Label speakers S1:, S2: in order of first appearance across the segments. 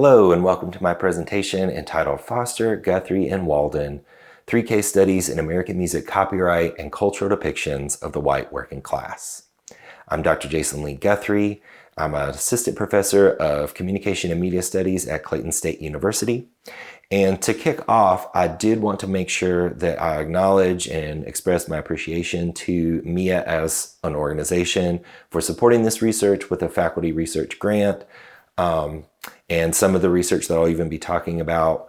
S1: Hello and welcome to my presentation entitled Foster, Guthrie, and Walden, 3 Case Studies in American Music Copyright and Cultural Depictions of the White Working Class. I'm Dr. Jason Lee Guthrie. I'm an assistant professor of Communication and Media Studies at Clayton State University. And to kick off, I did want to make sure that I acknowledge and express my appreciation to MIA as an organization for supporting this research with a faculty research grant. And some of the research that I'll even be talking about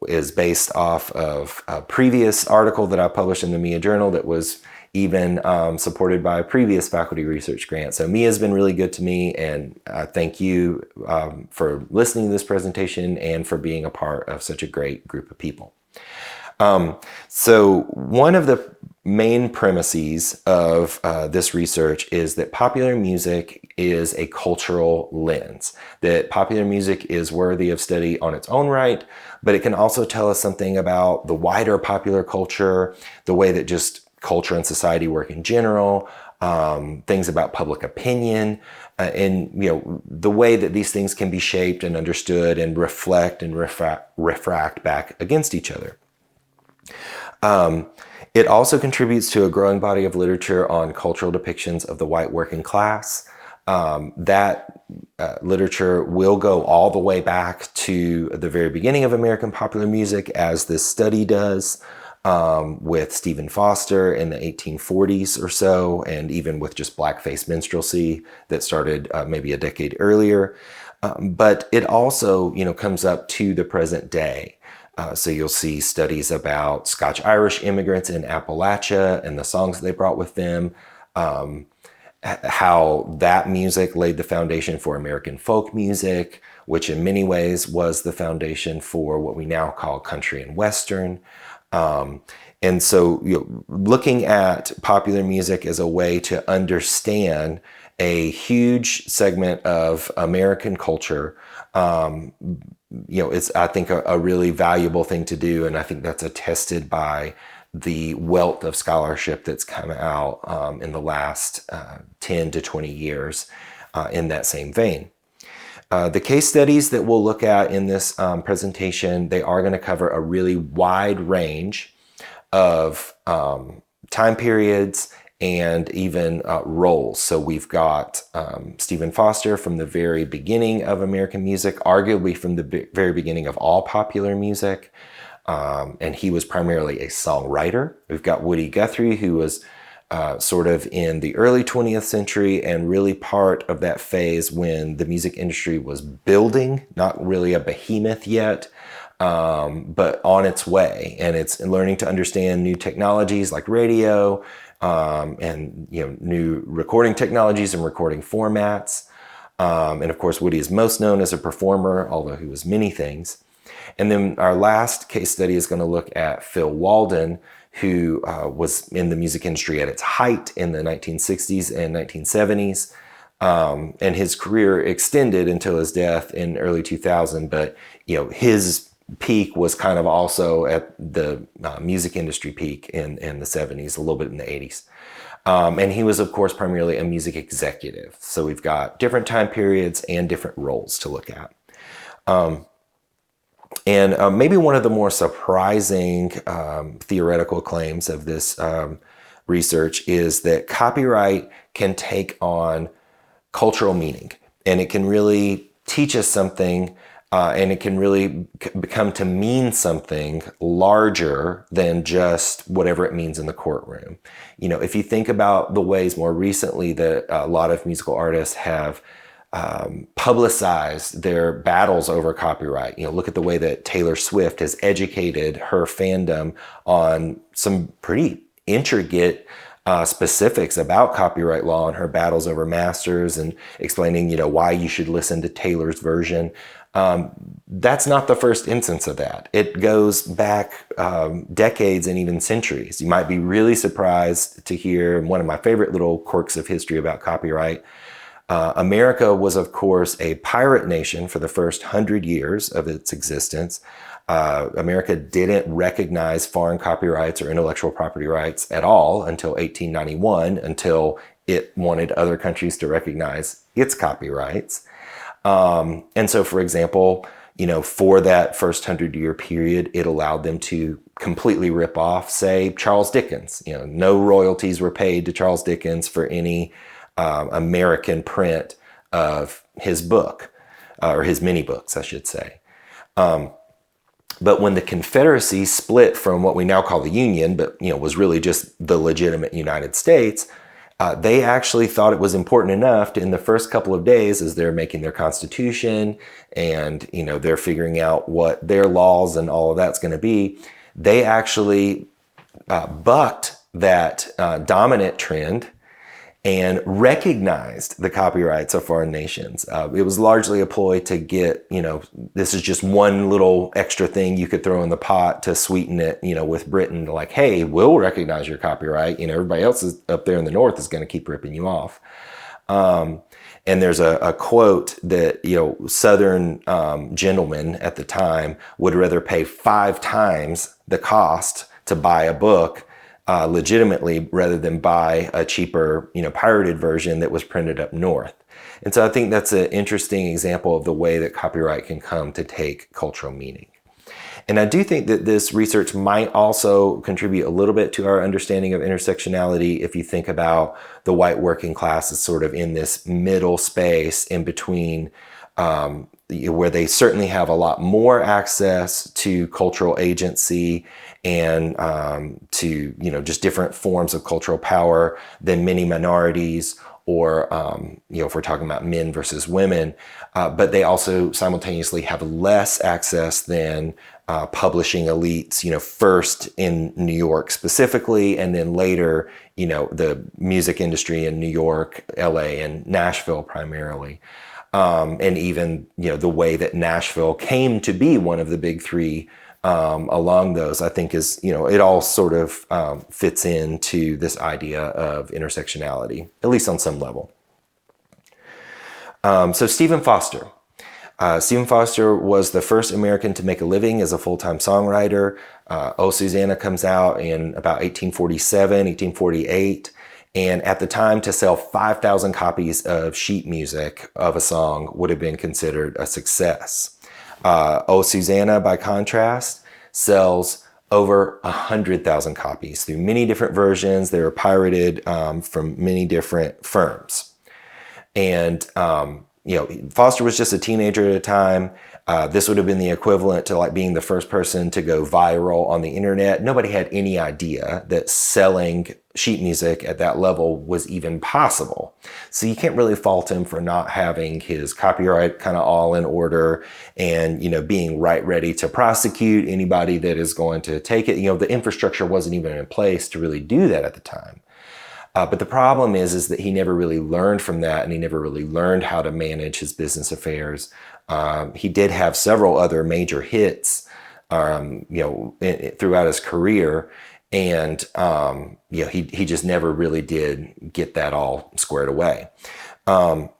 S1: is based off of a previous article that I published in the MIA Journal that was even supported by a previous faculty research grant. So MIA has been really good to me, and thank you for listening to this presentation and for being a part of such a great group of people. So one of the main premises of this research is that popular music is a cultural lens, that popular music is worthy of study on its own right, but it can also tell us something about the wider popular culture, the way that just culture and society work in general, things about public opinion, and the way that these things can be shaped and understood and reflect and refract back against each other. It also contributes to a growing body of literature on cultural depictions of the white working class. That literature will go all the way back to the very beginning of American popular music, as this study does, with Stephen Foster in the 1840s or so, and even with just blackface minstrelsy that started maybe a decade earlier. But it also, comes up to the present day. So you'll see studies about Scotch-Irish immigrants in Appalachia and the songs that they brought with them, how that music laid the foundation for American folk music, which in many ways was the foundation for what we now call country and Western. And so looking at popular music as a way to understand a huge segment of American culture, it's, I think, a really valuable thing to do. And I think that's attested by the wealth of scholarship that's come out in the last 10 to 20 years in that same vein. The case studies that we'll look at in this presentation, they are going to cover a really wide range of time periods and even roles. So we've got Stephen Foster from the very beginning of American music, arguably from the very beginning of all popular music. And he was primarily a songwriter. We've got Woody Guthrie, who was sort of in the early 20th century and really part of that phase when the music industry was building, not really a behemoth yet, but on its way. And it's learning to understand new technologies like radio, and new recording technologies and recording formats. And of course, Woody is most known as a performer, although he was many things. And then our last case study is going to look at Phil Walden, who was in the music industry at its height in the 1960s and 1970s. And his career extended until his death in early 2000. But, his peak was kind of also at the music industry peak in the 70s, a little bit in the 80s. And he was, of course, primarily a music executive. So we've got different time periods and different roles to look at. And maybe one of the more surprising theoretical claims of this research is that copyright can take on cultural meaning, and it can really teach us something, and it can really become to mean something larger than just whatever it means in the courtroom. If you think about the ways more recently that a lot of musical artists have publicized their battles over copyright. Look at the way that Taylor Swift has educated her fandom on some pretty intricate specifics about copyright law and her battles over masters, and explaining, why you should listen to Taylor's version. That's not the first instance of that. It goes back decades and even centuries. You might be really surprised to hear one of my favorite little quirks of history about copyright. America was, of course, a pirate nation for the first 100 years of its existence. America didn't recognize foreign copyrights or intellectual property rights at all until 1891, until it wanted other countries to recognize its copyrights. And so, for example, for that first 100-year period, it allowed them to completely rip off, say, Charles Dickens. No royalties were paid to Charles Dickens for any American print of his book, or his many books, I should say. But when the Confederacy split from what we now call the Union, but was really just the legitimate United States, they actually thought it was important enough to, in the first couple of days, as they're making their Constitution and they're figuring out what their laws and all of that's going to be, they actually bucked that dominant trend and recognized the copyrights of foreign nations. It was largely a ploy to get, this is just one little extra thing you could throw in the pot to sweeten it, with Britain, like, hey, we'll recognize your copyright. Everybody else is up there in the North is going to keep ripping you off. And there's a quote that, Southern gentlemen at the time would rather pay 5 times the cost to buy a book legitimately rather than buy a cheaper, pirated version that was printed up north. And so I think that's an interesting example of the way that copyright can come to take cultural meaning. And I do think that this research might also contribute a little bit to our understanding of intersectionality if you think about the white working class as sort of in this middle space in between, where they certainly have a lot more access to cultural agency and to just different forms of cultural power than many minorities, or if we're talking about men versus women, but they also simultaneously have less access than publishing elites, first in New York specifically, and then later, the music industry in New York, LA, and Nashville primarily. And even, the way that Nashville came to be one of the big three along those, I think is, it all sort of fits into this idea of intersectionality, at least on some level. So Stephen Foster. Stephen Foster was the first American to make a living as a full-time songwriter. Oh, Susanna comes out in about 1847, 1848. And at the time, to sell 5,000 copies of sheet music of a song would have been considered a success. Oh, Susanna, by contrast, sells over 100,000 copies through many different versions. They were pirated from many different firms. And, Foster was just a teenager at a time. This would have been the equivalent to like being the first person to go viral on the internet. Nobody had any idea that selling sheet music at that level was even possible. So you can't really fault him for not having his copyright kind of all in order and, being right ready to prosecute anybody that is going to take it. The infrastructure wasn't even in place to really do that at the time. But the problem is that he never really learned from that, and he never really learned how to manage his business affairs. He did have several other major hits, throughout his career, and he just never really did get that all squared away. So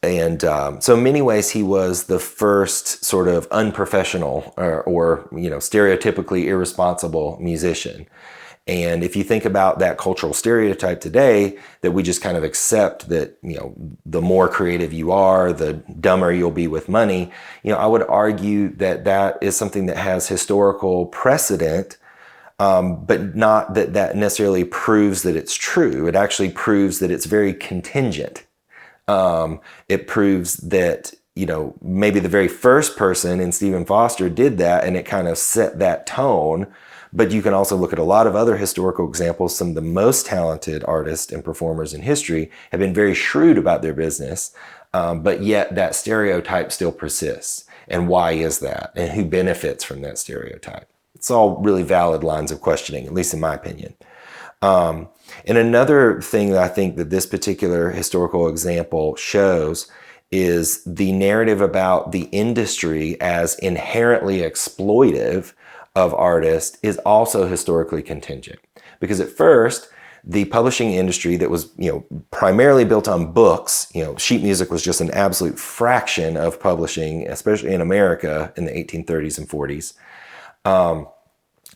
S1: in many ways, he was the first sort of unprofessional or stereotypically irresponsible musician. And if you think about that cultural stereotype today, that we just kind of accept that, the more creative you are, the dumber you'll be with money, I would argue that that is something that has historical precedent, but not that necessarily proves that it's true. It actually proves that it's very contingent. It proves that, maybe the very first person in Stephen Foster did that, and it kind of set that tone. But you can also look at a lot of other historical examples. Some of the most talented artists and performers in history have been very shrewd about their business, but yet that stereotype still persists. And why is that? And who benefits from that stereotype? It's all really valid lines of questioning, at least in my opinion. And another thing that I think that this particular historical example shows is the narrative about the industry as inherently exploitive of artists is also historically contingent. Because at first, the publishing industry that was, primarily built on books, sheet music was just an absolute fraction of publishing, especially in America in the 1830s and 40s.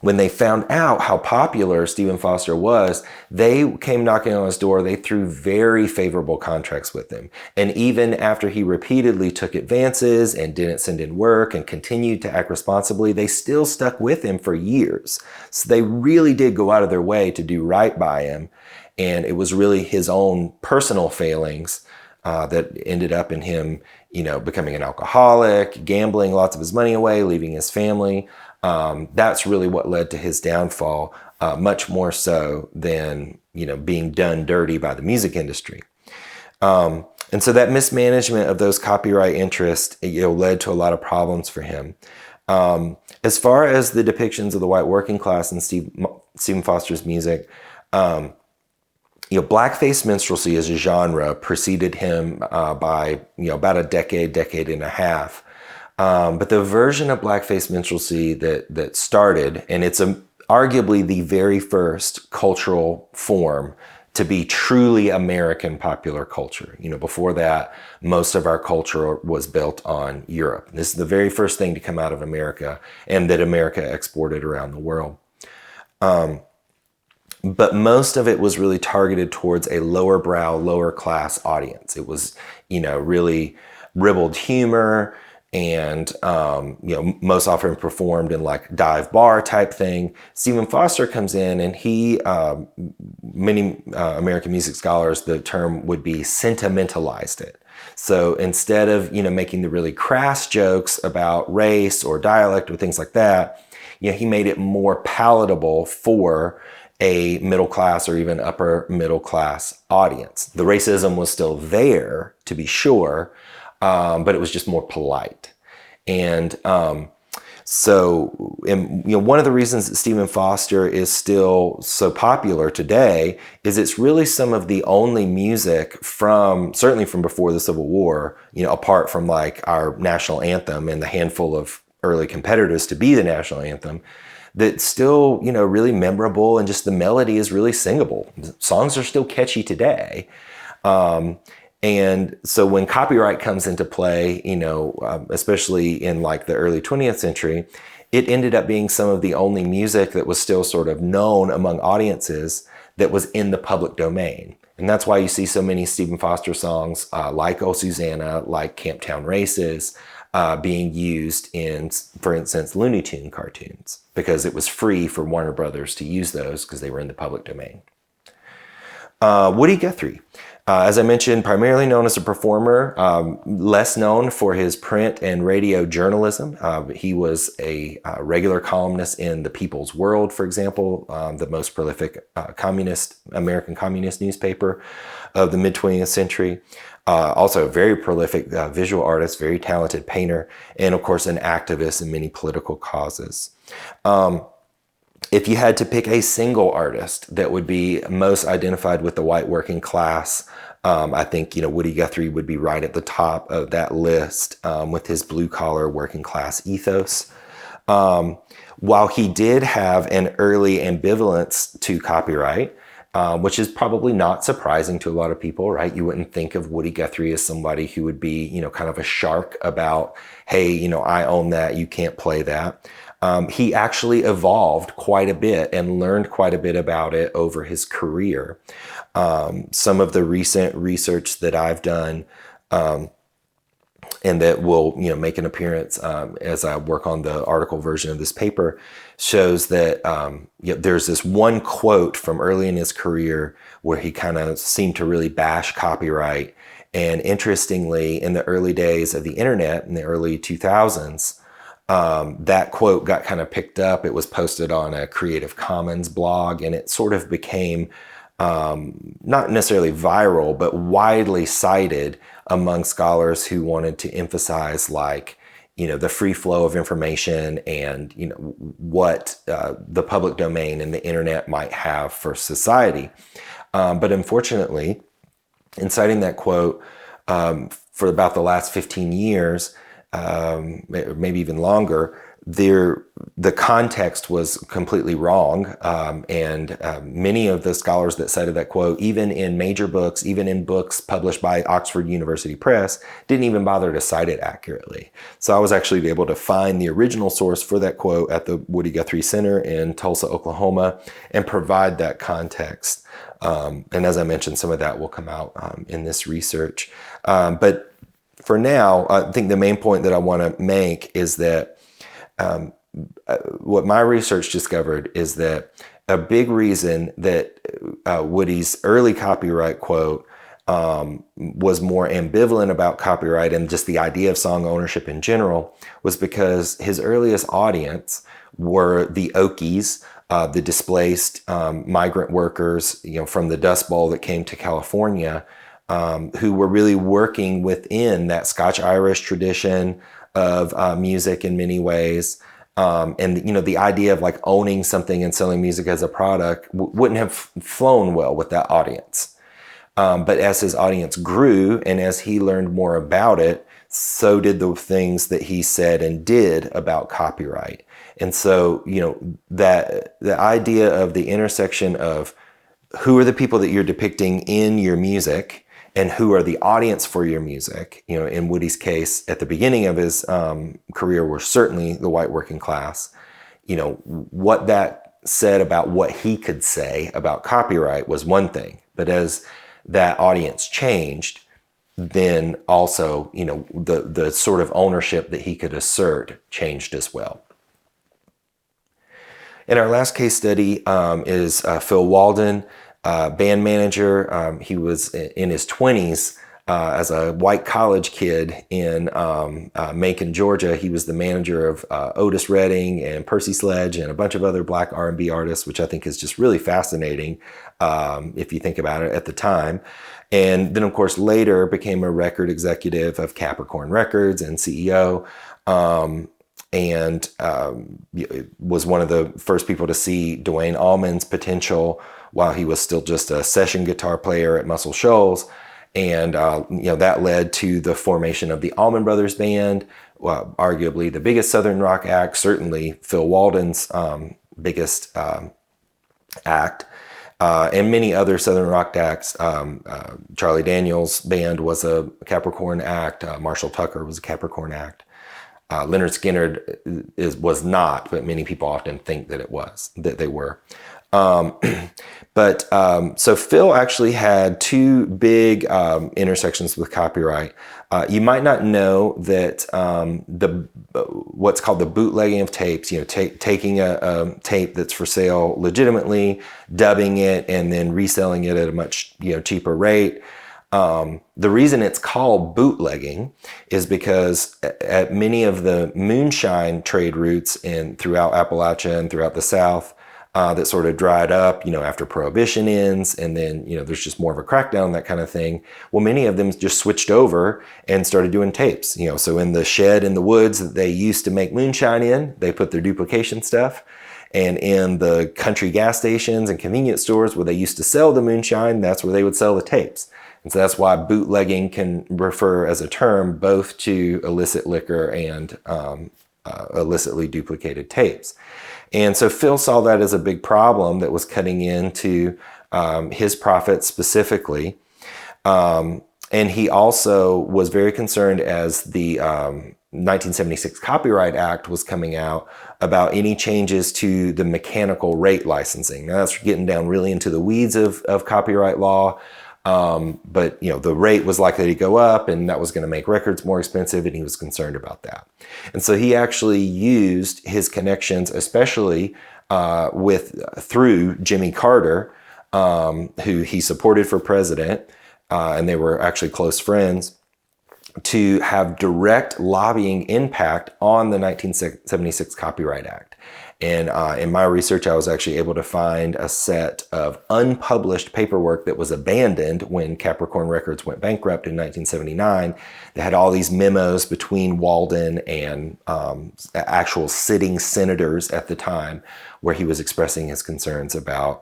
S1: when they found out how popular Stephen Foster was, they came knocking on his door. They threw very favorable contracts with him. And even after he repeatedly took advances and didn't send in work and continued to act responsibly, they still stuck with him for years. So they really did go out of their way to do right by him. And it was really his own personal failings that ended up in him, becoming an alcoholic, gambling lots of his money away, leaving his family. That's really what led to his downfall, much more so than, being done dirty by the music industry. And so that mismanagement of those copyright interests, led to a lot of problems for him. As far as the depictions of the white working class in Stephen Foster's music, blackface minstrelsy as a genre preceded him by about a decade and a half. But the version of blackface minstrelsy that started, and it's arguably the very first cultural form to be truly American popular culture. Before that, most of our culture was built on Europe. This is the very first thing to come out of America, and that America exported around the world. But most of it was really targeted towards a lower brow, lower class audience. It was, really ribald humor, and most often performed in like dive bar type thing. Stephen Foster comes in, and he, many American music scholars, the term would be sentimentalized it. So instead of making the really crass jokes about race or dialect or things like that, he made it more palatable for a middle class or even upper middle class audience. The racism was still there, to be sure, but it was just more polite. And so one of the reasons that Stephen Foster is still so popular today is it's really some of the only music certainly from before the Civil War, apart from like our national anthem and the handful of early competitors to be the national anthem, that's still, really memorable, and just the melody is really singable. Songs are still catchy today. And so when copyright comes into play, especially in like the early 20th century, it ended up being some of the only music that was still sort of known among audiences that was in the public domain. And that's why you see so many Stephen Foster songs like Oh Susanna, like Camptown Races, being used in, for instance, Looney Tune cartoons, because it was free for Warner Brothers to use those because they were in the public domain. Woody Guthrie. As I mentioned, primarily known as a performer, less known for his print and radio journalism. He was a regular columnist in The People's World, for example, the most prolific American communist newspaper of the mid-20th century. Also a very prolific visual artist, very talented painter, and of course an activist in many political causes. If you had to pick a single artist that would be most identified with the white working class, I think Woody Guthrie would be right at the top of that list with his blue-collar working class ethos. While he did have an early ambivalence to copyright, which is probably not surprising to a lot of people, right? You wouldn't think of Woody Guthrie as somebody who would be, kind of a shark about, hey, I own that, you can't play that. He actually evolved quite a bit and learned quite a bit about it over his career. Some of the recent research that I've done, and that will make an appearance as I work on the article version of this paper, shows that there's this one quote from early in his career where he kind of seemed to really bash copyright. And interestingly, in the early days of the internet, in the early 2000s, that quote got kind of picked up. It was posted on a Creative Commons blog, and it sort of became not necessarily viral, but widely cited among scholars who wanted to emphasize the free flow of information and, what the public domain and the internet might have for society. But unfortunately, in citing that quote for about the last 15 years, maybe even longer, the context was completely wrong, and many of the scholars that cited that quote, even in major books, even in books published by Oxford University Press, didn't even bother to cite it accurately. So I was actually able to find the original source for that quote at the Woody Guthrie Center in Tulsa, Oklahoma, and provide that context. And as I mentioned, some of that will come out in this research. But for now, I think the main point that I want to make is that what my research discovered is that a big reason that Woody's early copyright quote was more ambivalent about copyright and just the idea of song ownership in general was because his earliest audience were the Okies, the displaced migrant workers, from the Dust Bowl that came to California, who were really working within that Scotch-Irish tradition of music in many ways. And the idea of like owning something and selling music as a product wouldn't have flown well with that audience. But as his audience grew and as he learned more about it, so did the things that he said and did about copyright. And so, that the idea of the intersection of who are the people that you're depicting in your music and who are the audience for your music. In Woody's case, at the beginning of his career were certainly the white working class. What that said about what he could say about copyright was one thing. But as that audience changed, then also, the sort of ownership that he could assert changed as well. And our last case study is Phil Walden, band manager. He was in his 20s as a white college kid in Macon, Georgia. He was the manager of Otis Redding and Percy Sledge and a bunch of other black R&B artists, which I think is just really fascinating if you think about it at the time. And then, of course, later became a record executive of Capricorn Records and CEO. And was one of the first people to see Duane Allman's potential while he was still just a session guitar player at Muscle Shoals. And, that led to the formation of the Allman Brothers Band, arguably the biggest Southern rock act, certainly Phil Walden's biggest act, and many other Southern rock acts. Charlie Daniels' band was a Capricorn act. Marshall Tucker was a Capricorn act. Leonard Skinner was not, but many people often think that they were. So Phil actually had two big intersections with copyright. You might not know that what's called the bootlegging of tapes, taking a tape that's for sale legitimately, dubbing it, and then reselling it at a much cheaper rate. The reason it's called bootlegging is because at many of the moonshine trade routes throughout Appalachia and throughout the South, that sort of dried up, after Prohibition ends, and then, there's just more of a crackdown, that kind of thing. Well, many of them just switched over and started doing tapes, so in the shed in the woods that they used to make moonshine in, they put their duplication stuff. And in the country gas stations and convenience stores where they used to sell the moonshine, that's where they would sell the tapes. And so that's why bootlegging can refer as a term both to illicit liquor and illicitly duplicated tapes. And so Phil saw that as a big problem that was cutting into his profits specifically. And he also was very concerned as the 1976 Copyright Act was coming out about any changes to the mechanical rate licensing. Now that's getting down really into the weeds of copyright law. But the rate was likely to go up and that was going to make records more expensive, and he was concerned about that. And so he actually used his connections, especially through Jimmy Carter, who he supported for president, and they were actually close friends, to have direct lobbying impact on the 1976 Copyright Act. And in my research, I was actually able to find a set of unpublished paperwork that was abandoned when Capricorn Records went bankrupt in 1979. They had all these memos between Walden and actual sitting senators at the time where he was expressing his concerns about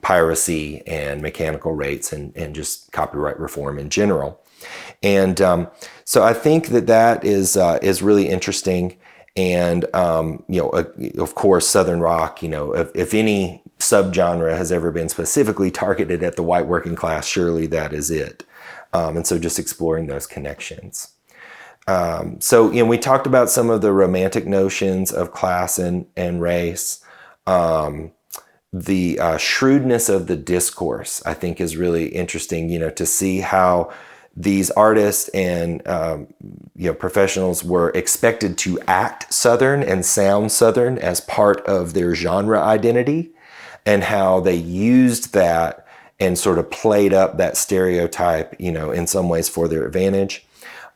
S1: piracy and mechanical rates and just copyright reform in general. And so I think that is really interesting. And, of course, Southern rock, if any subgenre has ever been specifically targeted at the white working class, surely that is it. And so just exploring those connections. So, we talked about some of the romantic notions of class and race. The shrewdness of the discourse, I think, is really interesting, to see how these artists and professionals were expected to act Southern and sound Southern as part of their genre identity, and how they used that and sort of played up that stereotype, in some ways for their advantage.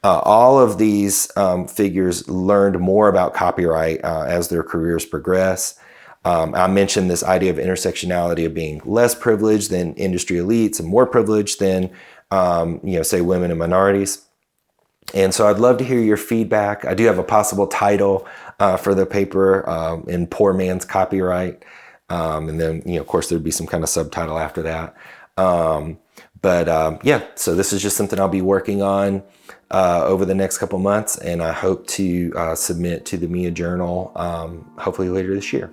S1: All of these figures learned more about copyright as their careers progress. I mentioned this idea of intersectionality, of being less privileged than industry elites and more privileged than say women and minorities. And so I'd love to hear your feedback. I do have a possible title for the paper, in Poor Man's Copyright. And then, of course, there'd be some kind of subtitle after that. So this is just something I'll be working on over the next couple months, and I hope to submit to the MIA Journal hopefully later this year.